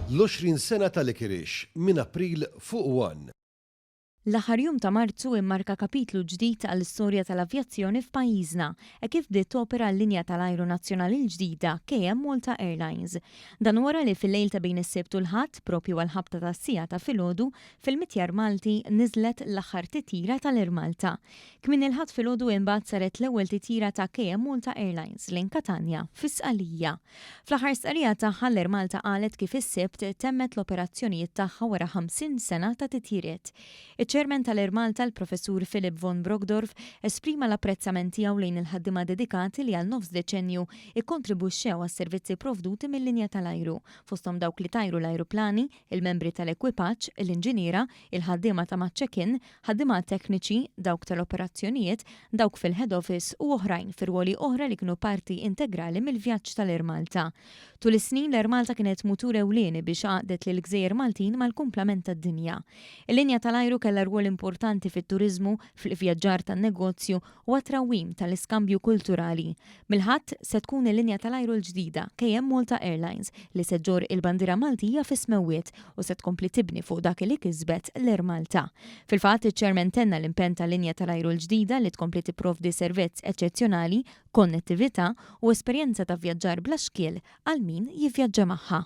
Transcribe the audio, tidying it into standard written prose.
L-20 sena tal-Ikirix minn April fuq 1. L-aħħar jum ta' Marzu immarka kapitlu ġdid għall-istorja tal-avjazzjoni f'pajjiżna e kif bdiet topera l-linja tal-ajru nazzjonali l-ġdida KM Malta Airlines. Dan wara li fil-lejl ta' bejn is-Sibt u l-Ħadd propju għall-ħabta tas-sija ta' filgħodu fil-Mitjar Malti niżlet l-aħħar titjira tal-Air Malta. Kmien il-ħadd filgħodu imbagħad saret l-ewwel titjira ta' KM Malta Airlines lejn Katania fis-Sqalija. Fl-aħħar stqarrija tagħha l-Air Malta qalet kif is-Sibt temmet l-operazzjonijiet tagħha wara 50 sena ta' titjiriet. Iċ-Chairman tal-Air Malta l-Professur Philip von Brogdorf esprima l-apprezzament tiegħu lejn il-ħaddiema dedikati li għal nofs deċenju ikkontribwixxew għas-servizzi provduti mill-linja tal-ajru, fosthom dawk li tajru l-ajruplani, il-membri tal-ekwipaġġ, l-inġiniera, il-ħaddiema ta' check-in, ħaddiema tekniċi, dawk tal-operazzjonijiet, dawk fil-head office u oħrajn fir-ruoli oħra li kienu parti integrali mill-vjaġġ tal-Air Malta. Tul is-snin l-Air Malta kienet mutur ewlieni biex għaqdet lill-Gżejjer Maltin mal-kumplament tad-dinja. Il-linja tal-ajru kellha rwol importanti fit-turiżmu, fil-vjaġġar tan-negozju u għat-trawwim tal-iskambju kulturali. Mill-ħadd se tkun il-linja tal-ajru l-ġdida KM Malta Airlines li se ġġorr il-bandiera Maltija fis-smewwiet u se tkompli tibni fuq dak li kisbet l-Air Malta. Fil-fatt iċ-Chairman tenna l-impenn tal-linja tal-ajru l-ġdida li tkompli tipprovdi servizz eċċezzjonali, konnettività u esperjenza ta' vjaġġar bla xkiel għal min jivvjaġġa magħha.